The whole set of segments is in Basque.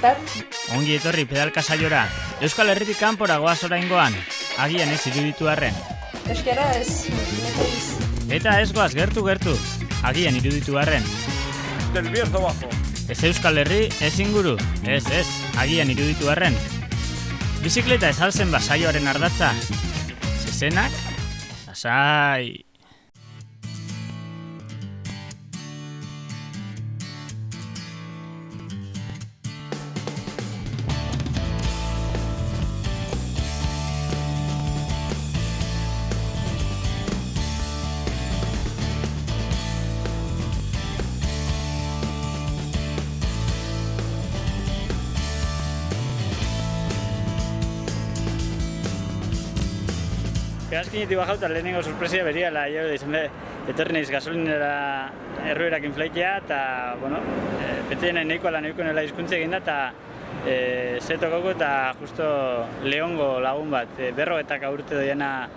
tal? Ongi etorri pedalka saiora. Euskal Herritik kanpora goaz oraingoan. Agian ez iruditu arren. Euskara ez, meteiz. Eta ez goaz gertu. Agian iruditu arren. Del Bierzo Bajo. Ez Euskal Herri, ez inguru. Ez, agian iruditu arren. Bizikleta ez alzen saioaren ardatza. Zezenak, lasai. Azkinetik bajau eta lehenengo sorpresia beriala, izan etorri nahiz gasolinera erruerak inflaitea eta, pentsatzen nahi nahikoa nahiko nela hizkuntza egin da eta zetokoko eta justo Leongo lagun bat, berrogetak urte doiana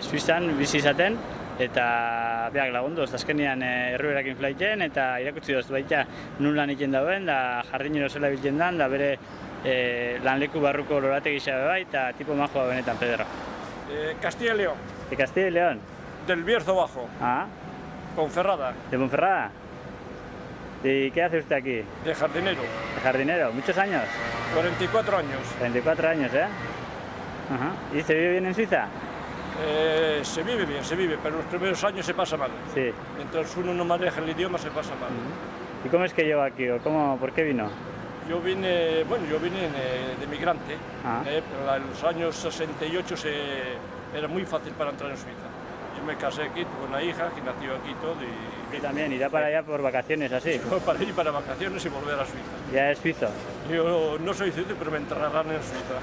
Suizan bizi izaten eta beak lagundu, azkenean erruerak inflaiteen eta irakutsi doztu baita nun lan egiten dauen da jardinero zela biltzen dan da bere lanleku barruko lorate gisa bai eta tipo majoa benetan Pedro. Castilla y León. ¿De Castilla y León? Del Bierzo Bajo. Ah. Ponferrada. ¿De Ponferrada? ¿Y qué hace usted aquí? De jardinero. ¿De jardinero? ¿Muchos años? 44 años. 44 años, ¿eh? Ajá. ¿Y se vive bien en Suiza? Se vive bien, pero los primeros años se pasa mal. Sí. Mientras uno no maneja el idioma se pasa mal. ¿Y cómo es que llegó aquí? ¿O por qué vino? Yo vine de migrante. En los años 68 era muy fácil para entrar en Suiza. Yo me casé aquí, tuve una hija que nació aquí todo y... Sí, también, irá para allá por vacaciones, así. Para ir para vacaciones y volver a Suiza. ¿Ya es suizo? Yo no soy suizo, pero me enterrarán en Suiza.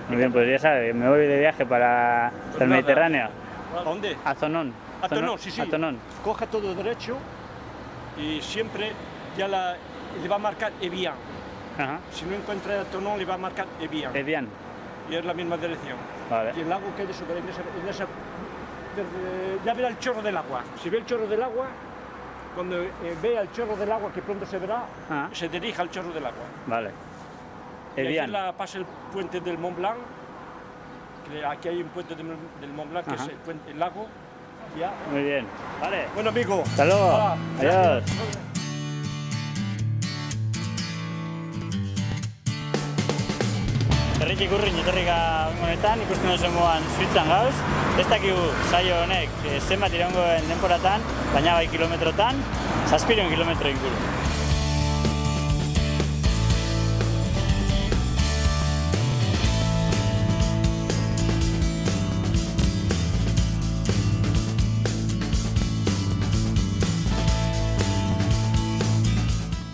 Muy bien, pues ya sabe, me voy de viaje para el Mediterráneo. ¿A dónde? A Tonón. A Tonón, sí. A Tonón. Coja todo derecho y siempre ya le va a marcar Evian. Ajá. Si no encuentra el Tonón, le va a marcar Evian. Evian. Y es la misma dirección. Vale. Y el lago queda ya verá el chorro del agua. Si ve el chorro del agua, cuando vea el chorro del agua, que pronto se verá, se dirige al chorro del agua. Vale. Evian. Y aquí pasa el puente del Mont Blanc, que aquí hay un puente del Mont Blanc, que es el lago. Ya. Muy bien. Vale. Bueno, amigo. Hasta luego. Hola. Adiós. Herritik urrin etorrika honetan, ikusten duzen moan Suitzan gauz. Ez dakigu saio honek zenbat iraungoen denporatan, baina bai kilometrotan, 700 kilometro inguru.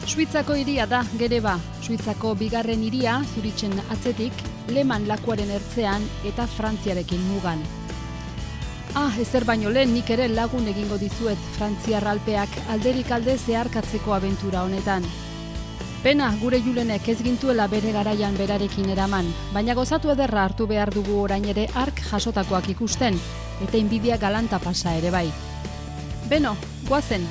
Suitzako hiria da Geneva, Suitzako bigarren hiria Zuritzen atzetik, Leman lakuaren ertzean eta Frantziarekin mugan. Ezer baino lehen nik ere lagun egingo dizuet Frantziar Alpeak alderik alde zeharkatzeko abentura honetan. Pena gure Julenek ez gintuela bere garaian berarekin eraman, baina gozatu ederra hartu behar dugu orain ere hark jasotakoak ikusten, eta inbidia galanta pasa ere bai. Beno, goazen!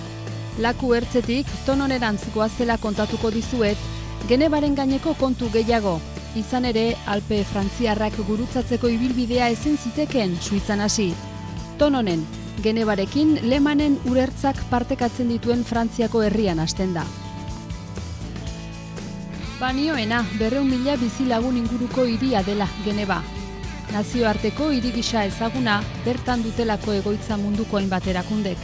Laku ertzetik, Tononerantz goazela kontatuko dizuet, Genebaren gaineko kontu gehiago. Izan ere, Alpe frantziarrak gurutzatzeko ibilbidea ezin zitekeen Suitzan hasi. Tononen, Genebarekin Lemanen urertzak partekatzen dituen Frantziako herrian hasten da. Banioena, 200.000 bizilagun inguruko hiria dela Geneba. Nazioarteko hiri gisa ezaguna, bertan dutelako egoitza munduko hainbat erakundek.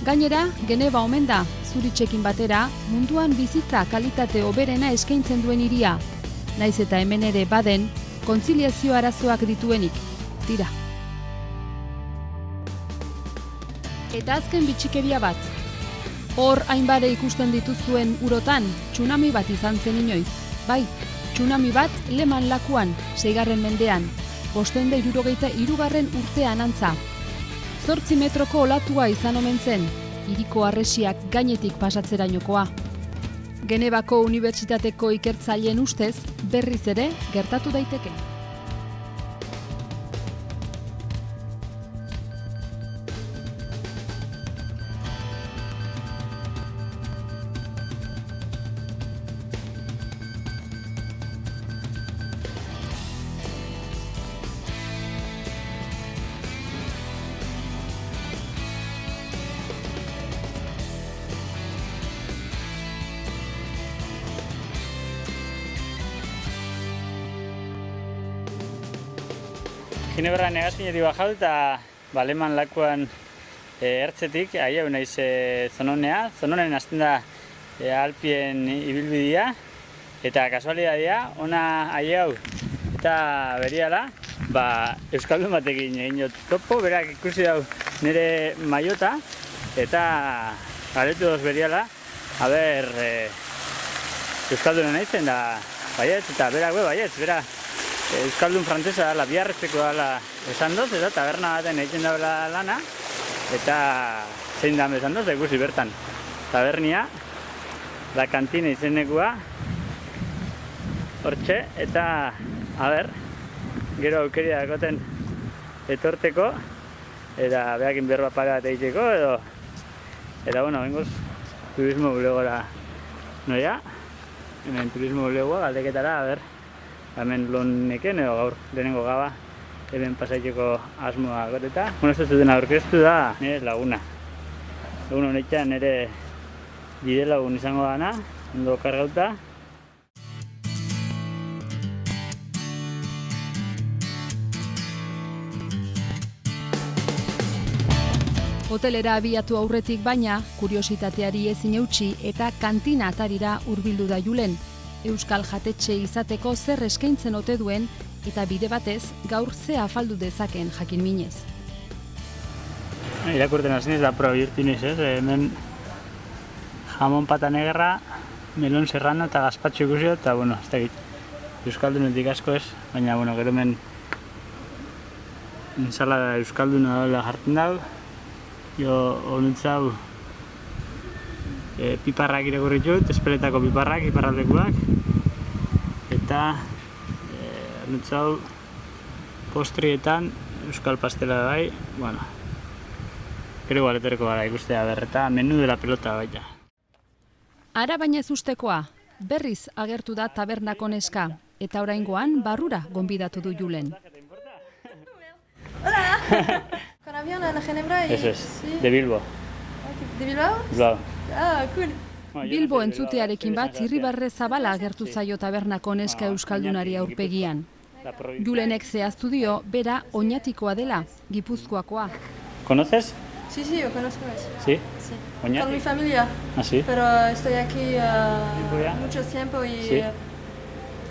Gainera, Geneba omen da, Zuritzekin batera, munduan bizitza kalitate hoberena eskaintzen duen hiria. Naiz eta hemen ere baden, kontziliazio arazoak dituenik. Tira. Eta azken bitxikeria bat. Hor hainbare ikusten dituzuen urotan, tsunami bat izan zen inoiz. Bai, tsunami bat Leman lakuan, 6. mendean, 563. urtean antza. 8 metroko olatua izan omen zen, hiriko harresiak gainetik pasatzerainokoa. Genebako Unibertsitateko ikertzaileen ustez, berriz ere gertatu daiteke. Ginebra negazkinetik bajau eta Leman lakuan ertzetik, hau naiz Zononea. Zononen hasten da Alpien ibilbidea eta kasualitatea ona hau eta beriala euskaldun batekin egin jot topo, berak ikusi dau nire maiota eta galetu doz beriala euskaldun naizen da baietz eta berak baietz, euskaldun frantzesa dala, biharretzeko dala esan doz eta taberna baten egiten daula lana eta zein dan esan doz, ikusi bertan tabernia, la kantina izenekua hortxe eta gero aukeria dakoten etorteko eta behakin berba pare bat egiteko eta bengoz turismo bulegora noia, hemen turismo bulegoa galdeketara, hemen loneken edo gaur lehenengo gaba hemen pasaiteko asmoa goteta. Ez zuten aurkeztu da nire laguna. Lagun honetxean nire bide lagun izango dana, ondo kargauta. Hotelera abiatu aurretik baina, kuriositateari ezin eutsi eta kantina atarira hurbildu da Julen. Euskal jatetxe izateko zer eskaintzen ote duen eta bide batez gaur ze afaldu dezaken jakin minez. Irakurten hasinez da proba birtinez, hemen jamon pata negerra, melon serrano eta gazpatxo ikusio eta, ez dakit, euskaldunetik asko ez, baina, gero hemen ensalada euskalduna daula jartzen dago, jo honutzau piparrak irakurri dut, espeletako piparrak, iparraldekuak, eta honutzau postrietan euskal pastela bai, gero igualetereko gara ikustea eta menu de la pelota baita. Ara baina ez ustekoa, berriz agertu da tabernako neska, eta oraingoan barrura gonbidatu du Julen. Hola! Con avión a Ginebra y... Eso es, de Bilbo. ¿De Bilbao? Bilbao. Ah, cool. Bilbo entzutearekin bat irribarre zabala agertu zaio tabernako neska euskaldunari aurpegian. Julenek zehaztu dio, bera oñatikoa dela, Gipuzkoakoa. ¿Conoces? Sí, yo conozco eso. ¿Sí? Sí. ¿Oñati? Con mi familia. ¿Ah, sí? Pero estoy aquí mucho tiempo y ¿Sí?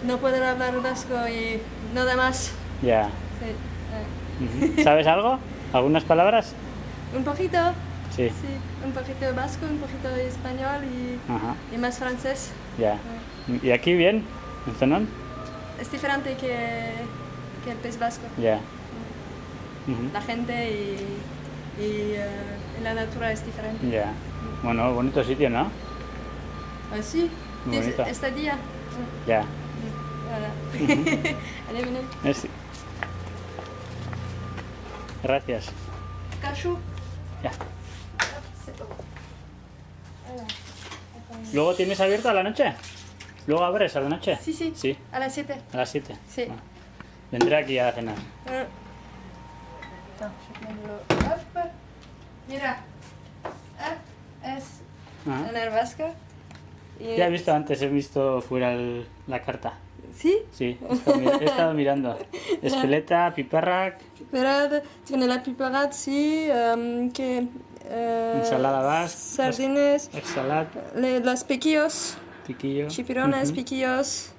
No puedo hablar vasco y nada más. Ya. Sí. ¿Sabes algo? ¿Algunas palabras? Un poquito. Sí. Sí, un poquito vasco, un poquito español y más francés. Ya. ¿Y aquí bien? ¿En Zonón? Es diferente que el País Vasco. Ya. La gente y la natura es diferente. Ya. Bueno, bonito sitio, ¿no? Sí, muy bonito. Este día. Ya. Voilà. Allez, venez. Merci. Gracias. Cachou. Ya. ¿Luego tienes abierto a la noche? ¿Luego abres a la noche? Sí, sí. Sí. A las 7. ¿A las 7? Sí. Vendré aquí a cenar. Hop. Mira. Es en el vasco. Ya he visto antes, he visto fuera la carta. ¿Sí? Sí, he estado mirando. Espeleta, piparrak. Piparrat, tiene la piparrat, sí. Ensalada vasca. Sardines. Exsalat. Los piquillos. Piquillo. Chipirones, piquillos.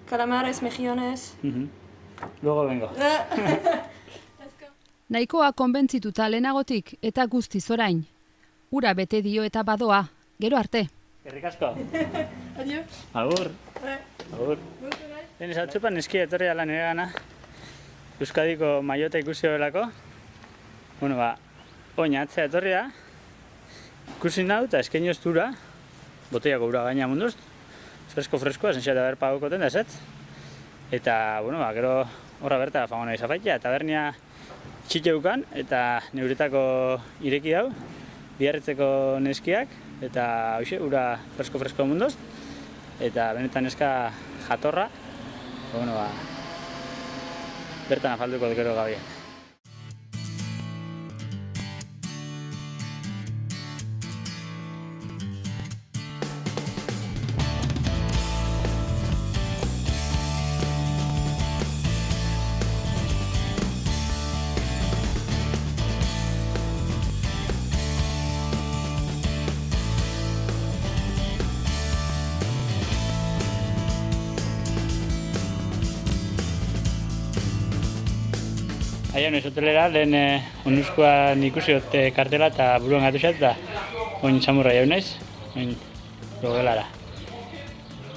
Calamares, mejillones. Luego vengo. Nahikoa konbentzituta lehenagotik eta guztiz orain. Ura bete dio eta badoa, gero arte. Eskerrik asko. Adio. Agur. Agur. Denez atzupan eski etorri ala nire gana. Euskadiko maiota ikusi horrelako. Oina atzea etorri da. Ikusi nau eta eskaino ez dura. Boteiako ura gaina munduz. Fresko, esentzia eta berpagokoten da ezetz. Eta, gero horra berta fagona izafaitea. Tabernia txiteukan eta neuretako ireki dau. Biarritzeko neskiak. Eta, hoxe, ura fresko munduz. Eta benetan neska jatorra. Bertan afalduko gero gabien. Aia noiz hotelera, lehen onuzkoan ikusi dut kartela eta buruan gatuzat, eta oin txamurra jau naiz, oin logelara.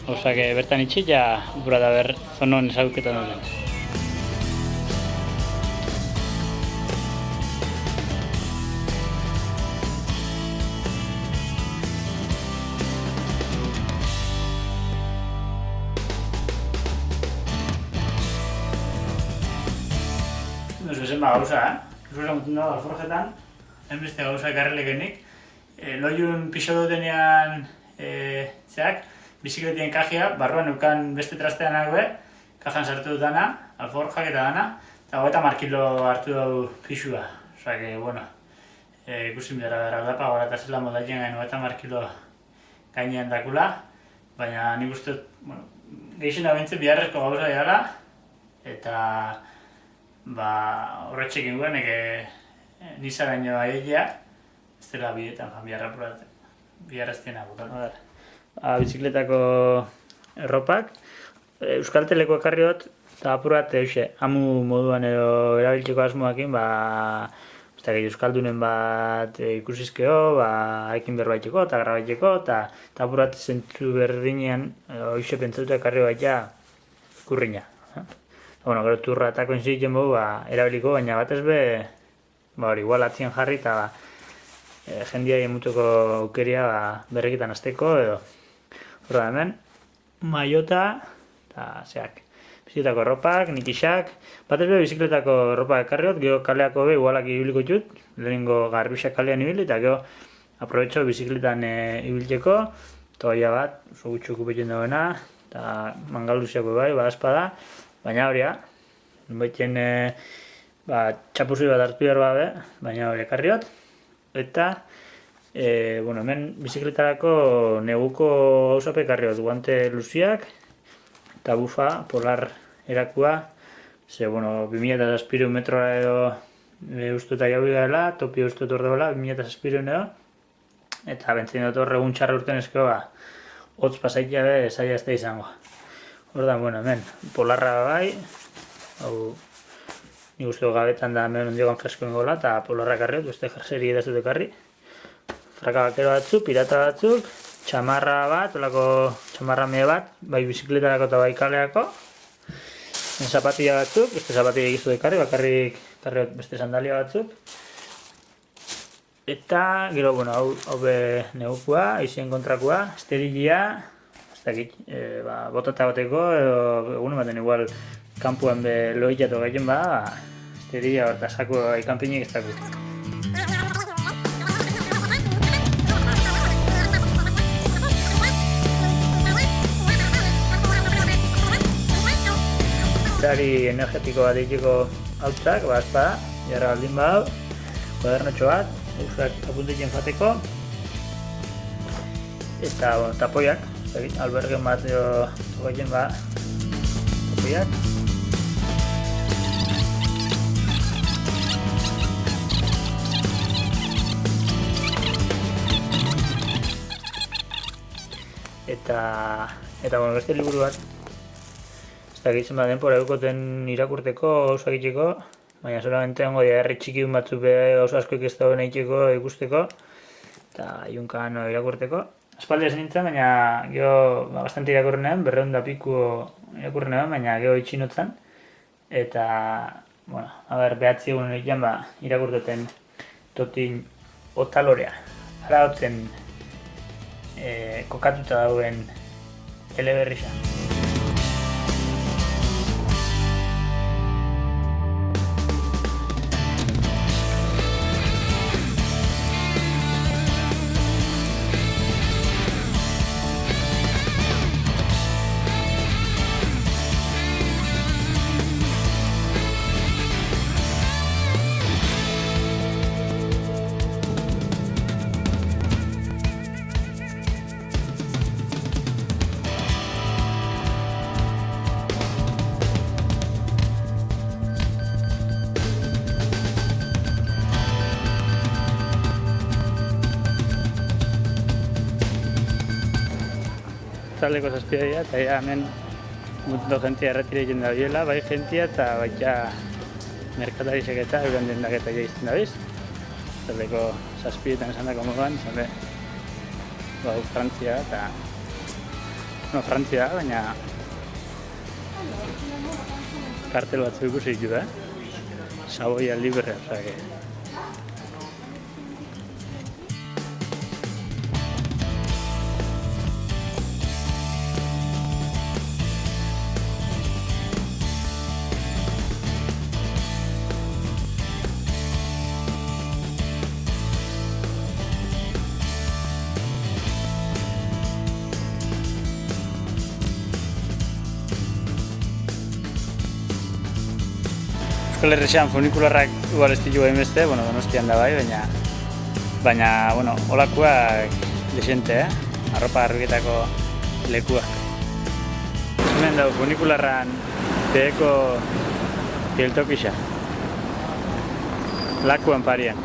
Gauzak bertan itxik, ja bura da ber zonon ezaguketan duten. Zuzen gauza, Zuzen mutun dago alforjetan, enbeste gauza ekarrelekenik. Loiun pixo dutenean zeak, bizikletien kajia, barruan eukan beste trastean nagoe, kajan sartu dutana, alforjak eta dana, eta 30 kilo hartu dugu pixua. Osa, bueno, ikusin bidara aldapa, gara eta zela modatzen gain 30 kilo gainean dakula, baina nik uste, bueno, gehixen da bintze biharrezko gauza dira, eta horretxek inguen, nizaraino ailegea, ez dela bidetan biharraztien agutan. Bizikletako erropak, Euskalteleko ekarri dut, eta apur bat amu moduan edo erabiltzeko asmoakin, Euskaldunen bat ikusizkeo, ekin berbaiteko eta grabaiteko, eta apur bat zentzu berdinean, hoxe pentsatuta ekarri baita kurriña. Gero turra eta koinzitzen bogu erabiliko, baina batez igual atzien jarri eta jendia emutuko aukeria berrekitan azteko edo. Horra hemen, maiota eta zeak. Bizikletako erropak, nikixak, batez bizikletako erropak ekarriot, gero kaleako igualak ibiliko ditut, lehenengo garbisak kalean ibili eta gero aprobetxo bizikletan ibiltzeko, toia bat, oso gutxu okupetxen dagoena, eta mangaluziako badazpada. Baina hori, baiten txapuzui bat hartu behar babe, baina hori ekarriot. Eta, hemen bizikletarako neguko gauzape ekarriot, guante luziak eta bufa, polar erakua. Ze, 2000 metrora edo ustuta jau dela, topi ustut hor dela, 2000 edo. Eta bentzien dut hor egun txarra urten ezkeo, hotz pasaitia be, zaila ez da izango. Hordan, hemen, polarra bai, hau, nik uste gabetan da hemen ondiogan freskoen gola, eta polarra karriot, uste jerseri edazut ekarri. Fraka bakero batzuk, pirata batzuk, txamarra bat, olako txamarra mehe bat, bai bizikletarako eta bai kaleako. Zapatilla batzuk, beste zapatilla egizu ekarri, bakarrik karriot beste sandalia batzuk. Eta, gero, hau be negukua, aizien kontrakoa, esterilia, botata bateko, egun ematen igual kanpuan be loiatu gaiten esteria eta sako ikanpinik ez dago. Dari energetiko bat egiteko hautzak, espada, jarra baldin badau, kuadernotxo bat, usak apuntekin jateko, eta tapoiak, albergen bat gaiten tapoiak. Eta beste liburu bat, ez da gitzen bat denpora eukoten irakurteko, gauza egiteko, baina solamente hongo herri txikiun batzuk gauza askoik ez dagoen egiteko ikusteko, eta iunkan irakurteko. Aspaldi ez nintzen, baina geho bastante irakurrenean, 200 piku irakurrenean, baina geho itxinotzen. Eta, behatzi egun egiten irakurteten totin otalorea. Ara hotzen kokatuta dauen eleberrisa. Zaldeko zazpia dira, eta hemen mutundo jentia erretire egin da biela, bai jentia eta baita merkatarizek eta euren dendaketak egiten dabiz. Zerreko zazpietan esan dako moduan, zerre Frantzia eta... No, Frantzia, baina... Kartel batzu ikusi ditu da. Saboia libre, osea que... Euskal Herrixean funikularrak igual ez ditu beste, bueno, Donostian da bai, baina, bueno, olakoak desente, arropa garbiketako lekuak. Hemen dago funikularran beheko geltokisa, lakuan parian.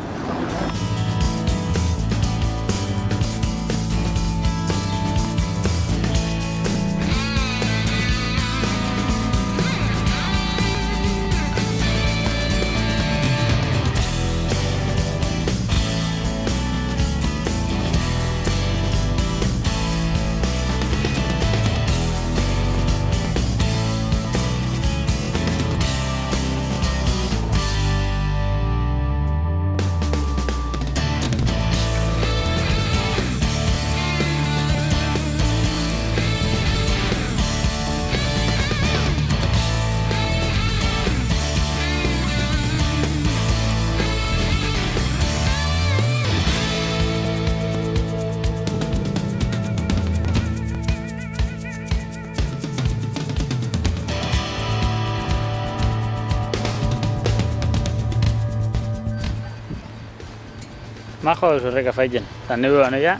Majo duz horrek afaitzen, eta neu banoia,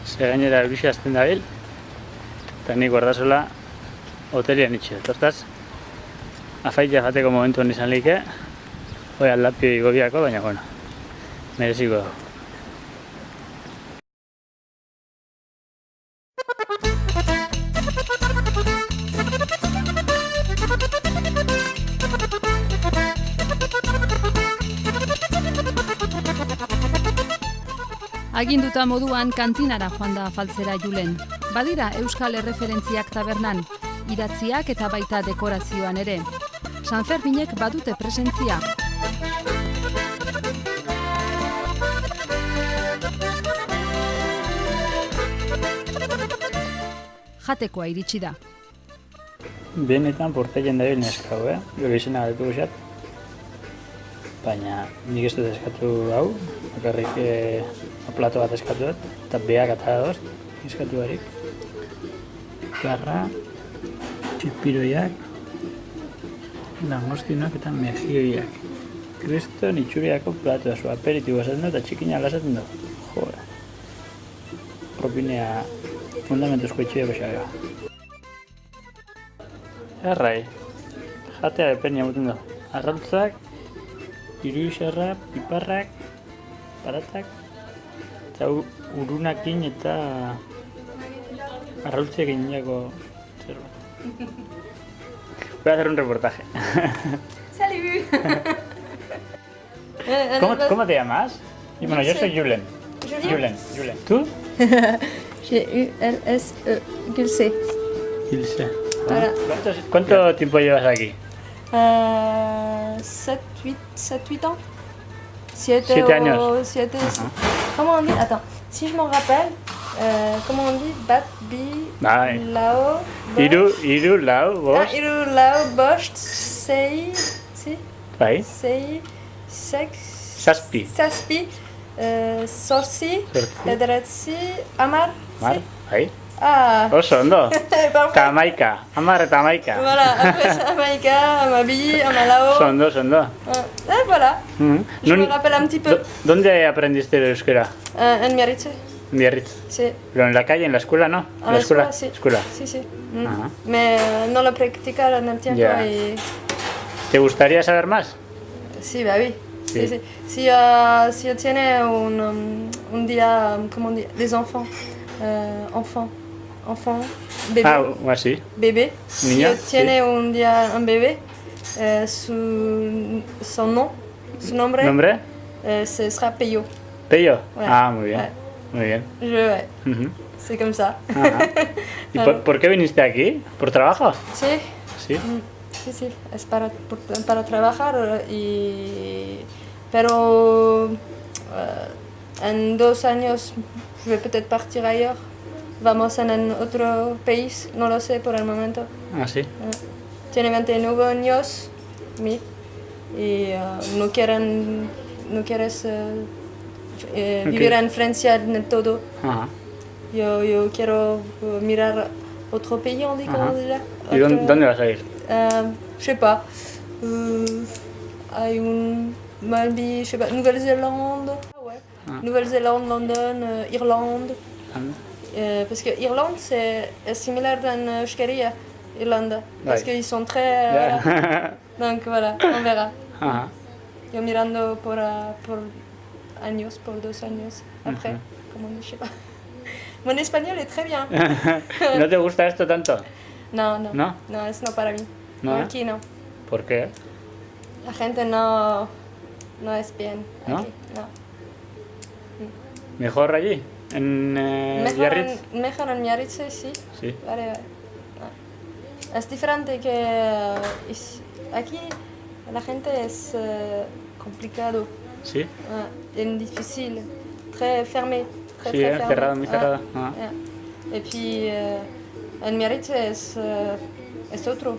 ze gainera euruxe azten dabil, eta nik guardazola hotelian itxe. Hortaz, afaitzea jateko momentuan izan like, hoi aldapio igobiako, baina bueno, mereziko dago. Aginduta moduan kantinara joan da afaltzera Julen. Badira euskal erreferentziak tabernan, idatziak eta baita dekorazioan ere. Sanferminek badute presentzia. Jatekoa iritsi da. Benetan portaien dabil neskau, gero izena galetu guzat. Baina nik ez dut eskatu hau, bakarrik plato bat eskatu dut, eta beak eta dozt eskatu barik. Garra, txipiroiak, langostionak eta mejioiak. Kriston itxuriako plato da, aperitibo esaten dut eta txikina alasaten dut. Jora. Propinea fundamentuzko itxuiako xaga. Errai, jatea epenia muten dut. Arrautzak, iruixarra, piparrak, paratak, eta urunakin eta arrautziak inako zerbait. Voy a hacer un reportaje. Salut. ¿Cómo te llamas? Bueno, yo soy Julen. Julen. ¿Tú? G-U-L-S-E, Gilse. Gilse. Voilà. ¿Cuánto tiempo llevas aquí? 7-8 ans. 7 años. 7, comment on dit? Attends, si je m'en rappelle, comment on dit? Bat, bi, lao, Iru, lau, bost. Iru, lau, bost, sei, si? Bai. Sei, sex, Zazpi. Zazpi, zorzi, bederatzi, amar, Mar, si? bai. Ah. Oso, ondo. Parfait. Tamaika, amar eta amaika. Voilà, après Amaika, Amabi, Amalao. Sondo. Et voilà, je me rappelle un petit peu. ¿Dónde aprendiste el euskera? En Biarritz. En Biarritz. Sí. Pero en la calle, en la escuela, ¿no? En la escuela, sí. Escuela. Sí. Ajá. Mais no lo practicar en el tiempo Ya. y... ¿Te gustaría saber más? Sí, bah oui. Sí. Sí. Si yo tiene un día, comment dire, des enfants, enfants, bébé. Ah, o así. Bébé. Niña, Si yo tiene un día un bébé, Son nombre. ¿Nombre? Ce sera Peyo. Peyo. Ouais. Ah, muy bien. Ouais. Muy bien. Ouais. Uh-huh. C'est comme ça. ¿Y por qué viniste aquí? ¿Por trabajo? Sí. Sí. Sí, es para trabajar, pero en 2 años je vais peut-être partir ailleurs. Vamos en otro país, no lo sé por el momento. Ah, sí. Tiene 29 años, y no quieres vivir en Francia en todo. Ajá. Yo quiero mirar otro país, on dit comment déjà? ¿Y dónde vas a ir? Je sais pas. Hay maybe, je sais pas, Nouvelle-Zélande. Nouvelle-Zélande, London, Irlande. Parce que Irlande, c'est similaire en Euskera, Irlande. Parce qu'ils sont très... Voilà. Donc voilà, on verra. Yo mirando por años, por 2 años. Après, como je sais pas. Mon espagnol est très bien. ¿No te gusta esto tanto? No, es no para mí. ¿No? Aquí no. ¿Por qué? La gente no es bien. ¿No? Aquí, no. ¿Mejor allí? ¿En Biarritz? Mejor en Biarritz, sí. Sí. Vale. Es diferente que aquí la gente es complicado. Sí. Es difícil, très fermé. Sí, cerrado, muy cerrado. Y puis en Biarritz es otro.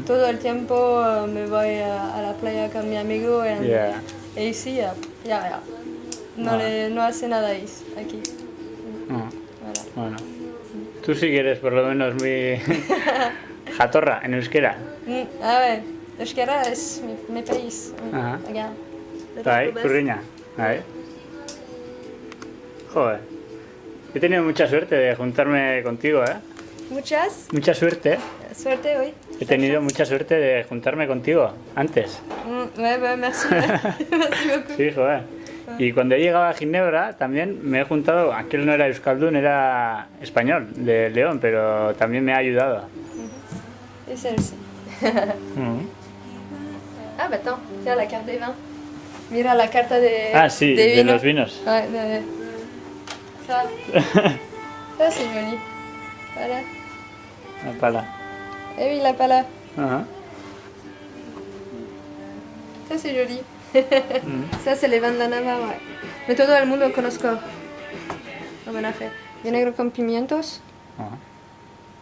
Todo el tiempo me voy a la playa con mi amigo y sí, ya. No hace nada aquí. Bueno, tú sí que eres por lo menos muy jatorra en euskera. A ver, euskera es mi país. Allá. Está ahí, Curriña. Ahí. Joder. He tenido mucha suerte de juntarme contigo, ¿eh? Mucha suerte. Suerte hoy. He tenido mucha suerte de juntarme contigo antes. Merci. Merci beaucoup. Sí, joder. Y cuando he llegado a Ginebra también me he juntado, aquel no era euskaldun, era español, de León, pero también me ha ayudado. Et celle-ci. Ah, bah attends, tiens la carte des vins. Mira la carta de... Ah, sí, de los vinos. Ouais, ça. Ça, c'est joli. Voilà. La pala. Eh oui, la pala. Ça, c'est joli. Ça, c'est les vins de la Navarre, ouais. Mais todo el mundo conozco. Homenaje. Vinagre con pimientos.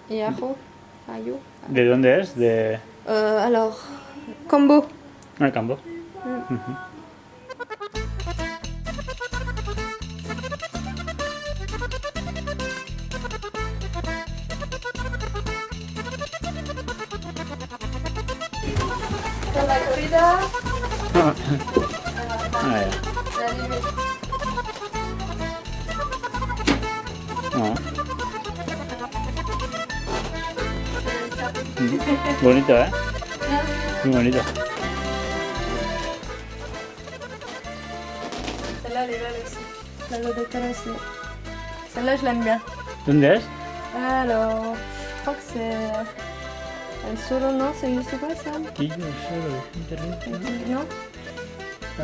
Y ajo. Ayu. ¿De dónde es? De... Alors, Combo. Cambo. La corrida. Bonito, ¿eh? Muy bonito. Celle-là, elle est belle aussi. Celle-là de Thérèse aussi. Celle-là, je l'aime bien. ¿Dónde es? Alors, je crois que c'est... El Solo, non? C'est juste quoi, ça? Quillo Solo. Non?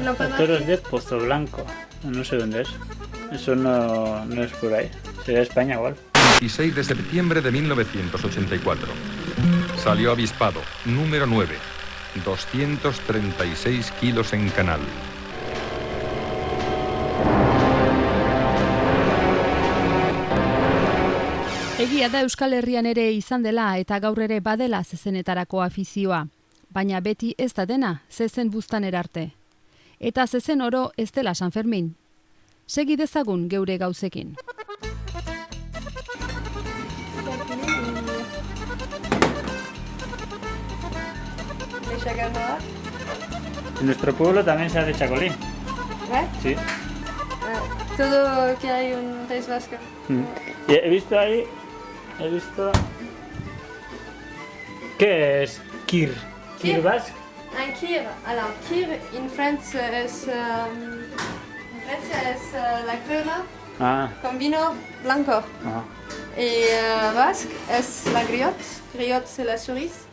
No, Toros de Pozo Blanco. No sé dónde es. Eso no es por ahí. Sería España igual. 26 de septiembre de 1984. Salió avispado, número 9. 236 kilos en canal. Egia da Euskal Herrian ere izan dela eta gaur ere badela zezenetarako afizioa. Baina beti ez da dena, zezen buztaner arte. Eta zezen oro ez dela San Fermin. Segi dezagun geure gauzekin. En nuestro pueblo también se hace chacolí. ¿Eh? Sí. Todo que hay un País Vasco. Y he visto ahí, ¿qué es Kir? Kir basque. Un kir. Alors, kir en Francia es la crema con vino blanco. Y basque es la griotte. Griotte c'est la cerise.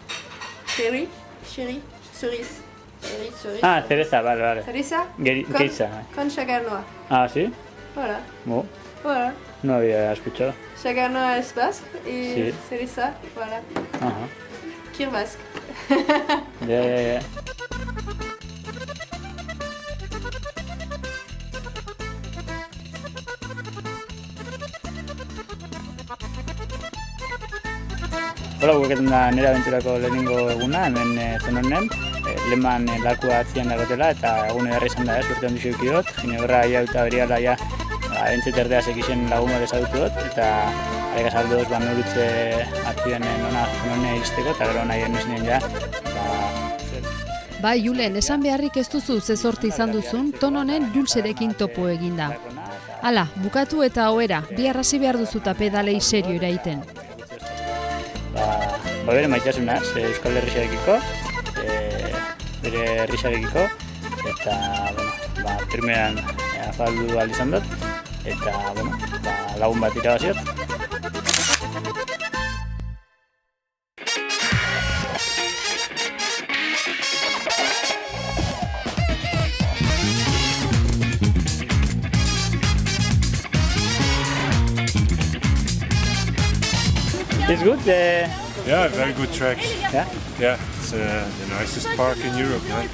Cherry, cerise. Cerise. Ah, cereza, vale. Cereza Geisha. con chagarnoa. Ah, ¿sí? Voilà. Oh, Voilà. no había escuchado. Chagarnoa es basque y Sí. cereza, voilà. Ajá. Kir basque. Ya. Hola, gurekin da nire abenturako lehenengo eguna, hemen Zononen. Leman lakua atzian dagotela eta egun edarra izan da, urte handu zeukidot. Gineberra ja eta beriala ja entziterdea sekizien lagun bat ezagutu dut, eta arekaz aldoz norutze atzian nona iristeko, eta gero nahi emizinen ja. Bai, Julen, esan beharrik ez duzu ze sorte izan duzun, Tononen Julserekin topo eginda. Hala, bukatu eta ohera, bihar hasi behar duzuta pedalei serio eraiten. Bere maitasunaz, Euskal Herrixarekiko, bere herrixarekiko, eta primeran afaldu ahal izan dut, eta lagun bat irabaziot. It's good? Yeah, very good track. Yeah? Yeah, it's the nicest park in Europe, right?